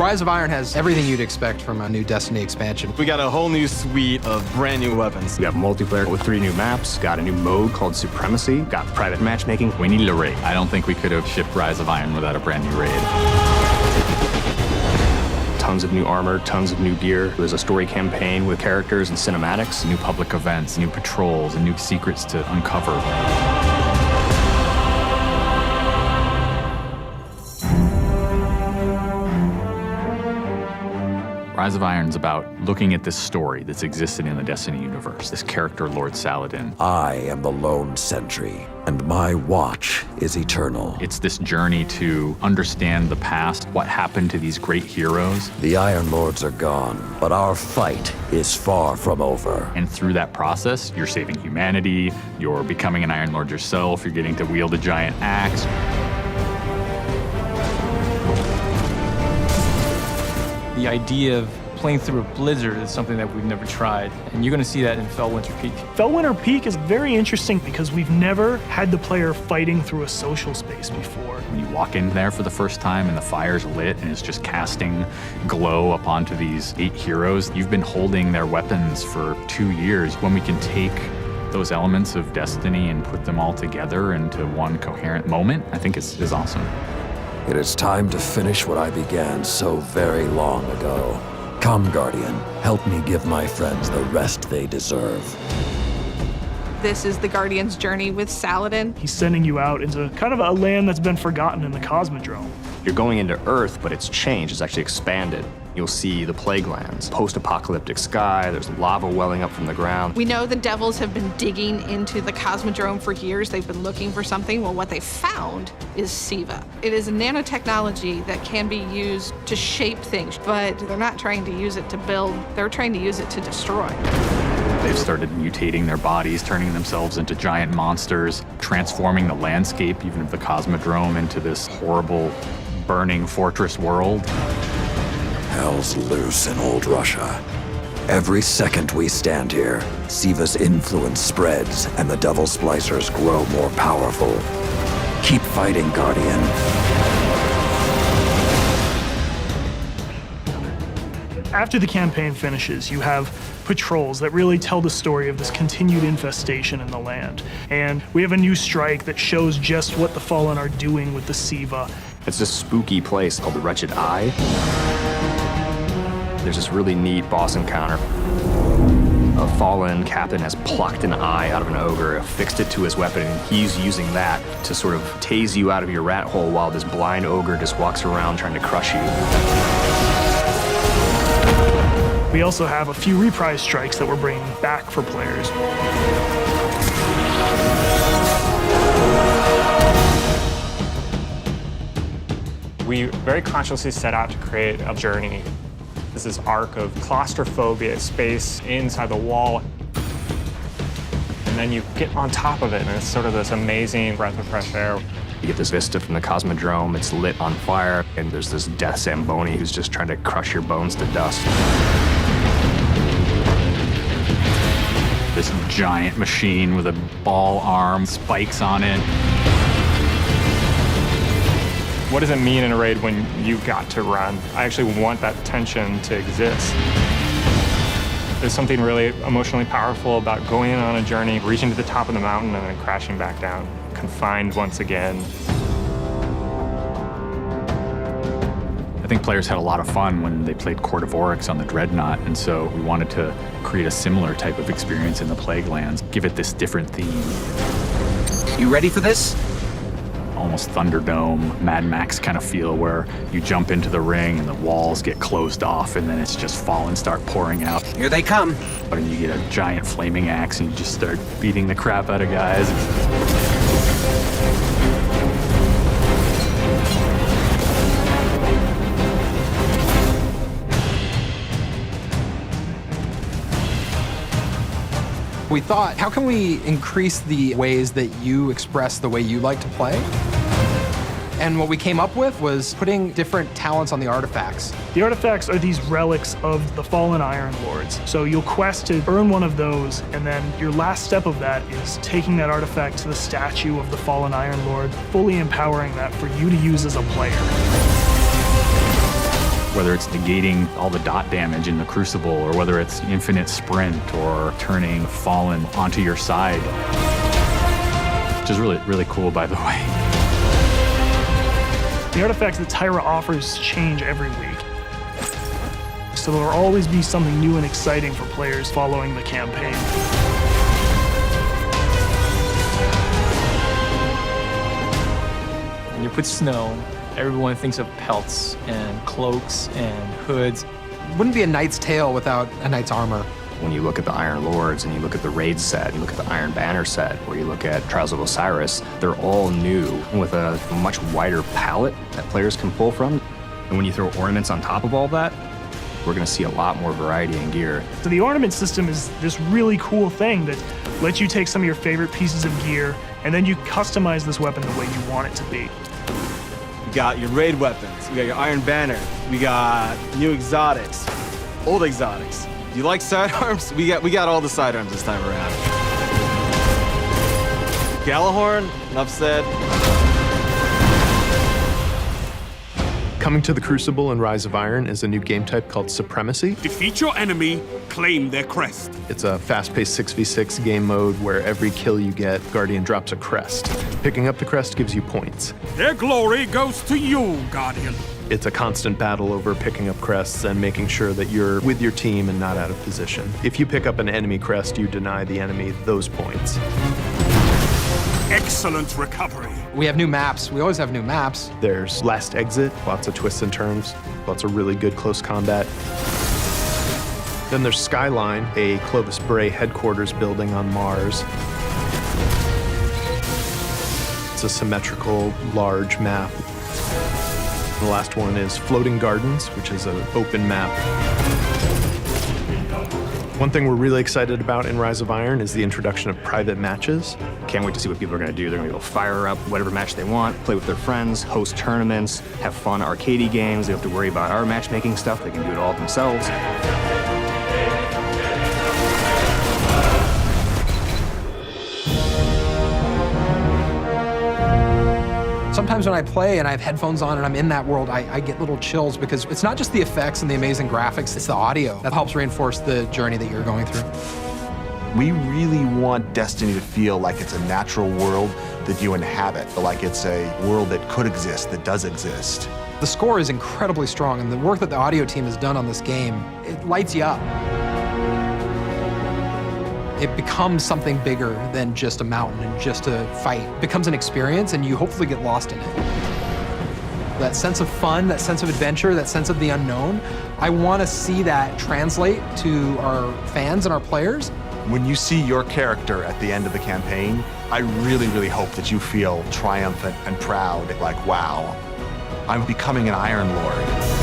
Rise of Iron has everything you'd expect from a new Destiny expansion. We got a whole new suite of brand new weapons. We have multiplayer with 3 new maps, got a new mode called Supremacy, got private matchmaking. We needed a raid. I don't think we could have shipped Rise of Iron without a brand new raid. Tons of new armor, tons of new gear. There's a story campaign with characters and cinematics. New public events, new patrols, and new secrets to uncover. Rise of Iron's about looking at this story that's existed in the Destiny universe, this character, Lord Saladin. I am the lone sentry, and my watch is eternal. It's this journey to understand the past, what happened to these great heroes. The Iron Lords are gone, but our fight is far from over. And through that process, you're saving humanity, you're becoming an Iron Lord yourself, you're getting to wield a giant axe. The idea of playing through a blizzard is something that we've never tried, and you're going to see that in Felwinter Peak. Felwinter Peak is very interesting because we've never had the player fighting through a social space before. When you walk in there for the first time and the fire's lit and it's just casting glow up onto these 8 heroes, you've been holding their weapons for 2 years. When we can take those elements of Destiny and put them all together into one coherent moment, I think is awesome. It is time to finish what I began so very long ago. Come, Guardian, help me give my friends the rest they deserve. This is the Guardian's journey with Saladin. He's sending you out into kind of a land that's been forgotten in the Cosmodrome. You're going into Earth, but it's changed, it's actually expanded. You'll see the plague lands, post-apocalyptic sky, there's lava welling up from the ground. We know the Devils have been digging into the Cosmodrome for years. They've been looking for something. Well, what they found is SIVA. It is a nanotechnology that can be used to shape things, but they're not trying to use it to build, they're trying to use it to destroy. They've started mutating their bodies, turning themselves into giant monsters, transforming the landscape, even of the Cosmodrome, into this horrible, burning fortress world. Hell's loose in old Russia. Every second we stand here, SIVA's influence spreads and the Devil Splicers grow more powerful. Keep fighting, Guardian. After the campaign finishes, you have patrols that really tell the story of this continued infestation in the land. And we have a new strike that shows just what the Fallen are doing with the SIVA. It's this spooky place called the Wretched Eye. There's this really neat boss encounter. A fallen captain has plucked an eye out of an ogre, affixed it to his weapon, and he's using that to sort of tase you out of your rat hole while this blind ogre just walks around trying to crush you. We also have a few reprise strikes that we're bringing back for players. We very consciously set out to create a journey. This is arc of claustrophobia, space inside the wall. And then you get on top of it, and it's sort of this amazing breath of fresh air. You get this vista from the Cosmodrome, it's lit on fire, and there's this death Zamboni who's just trying to crush your bones to dust. This giant machine with a ball arm, spikes on it. What does it mean in a raid when you got to run? I actually want that tension to exist. There's something really emotionally powerful about going on a journey, reaching to the top of the mountain and then crashing back down, confined once again. I think players had a lot of fun when they played Court of Oryx on the Dreadnought, and so we wanted to create a similar type of experience in the Plague Lands, give it this different theme. You ready for this? Almost Thunderdome, Mad Max kind of feel where you jump into the ring and the walls get closed off and then it's just fallen start pouring out. Here they come. And you get a giant flaming axe and you just start beating the crap out of guys. We thought, how can we increase the ways that you express the way you like to play? And what we came up with was putting different talents on the artifacts. The artifacts are these relics of the fallen Iron Lords. So you'll quest to earn one of those, and then your last step of that is taking that artifact to the statue of the fallen Iron Lord, fully empowering that for you to use as a player. Whether it's negating all the dot damage in the Crucible, or whether it's infinite sprint, or turning Fallen onto your side. Which is really, really cool, by the way. The artifacts that Tyra offers change every week. So there will always be something new and exciting for players following the campaign. When you put snow, everyone thinks of pelts and cloaks and hoods. Wouldn't be a knight's tale without a knight's armor. When you look at the Iron Lords and you look at the Raid set, you look at the Iron Banner set, or you look at Trials of Osiris, they're all new with a much wider palette that players can pull from. And when you throw ornaments on top of all that, we're going to see a lot more variety in gear. So the ornament system is this really cool thing that lets you take some of your favorite pieces of gear and then you customize this weapon the way you want it to be. We got your raid weapons, we got your Iron Banner, we got new exotics, old exotics. Do you like sidearms? We got all the sidearms this time around. Gallahorn, enough said. Coming to the Crucible and Rise of Iron is a new game type called Supremacy. Defeat your enemy, claim their crest. It's a fast-paced 6v6 game mode where every kill you get, Guardian drops a crest. Picking up the crest gives you points. Their glory goes to you, Guardian. It's a constant battle over picking up crests and making sure that you're with your team and not out of position. If you pick up an enemy crest, you deny the enemy those points. Excellent recovery. We have new maps. We always have new maps. There's Last Exit, lots of twists and turns, lots of really good close combat. Then there's Skyline, a Clovis Bray headquarters building on Mars. It's a symmetrical, large map. The last one is Floating Gardens, which is an open map. One thing we're really excited about in Rise of Iron is the introduction of private matches. Can't wait to see what people are going to do. They're going to be able to fire up whatever match they want, play with their friends, host tournaments, have fun arcadey games. They don't have to worry about our matchmaking stuff. They can do it all themselves. Sometimes when I play and I have headphones on and I'm in that world, I get little chills because it's not just the effects and the amazing graphics, it's the audio that helps reinforce the journey that you're going through. We really want Destiny to feel like it's a natural world that you inhabit, like it's a world that could exist, that does exist. The score is incredibly strong, and the work that the audio team has done on this game, it lights you up. It becomes something bigger than just a mountain and just a fight. It becomes an experience, and you hopefully get lost in it. That sense of fun, that sense of adventure, that sense of the unknown, I want to see that translate to our fans and our players. When you see your character at the end of the campaign, I really, really hope that you feel triumphant and proud, like, wow, I'm becoming an Iron Lord.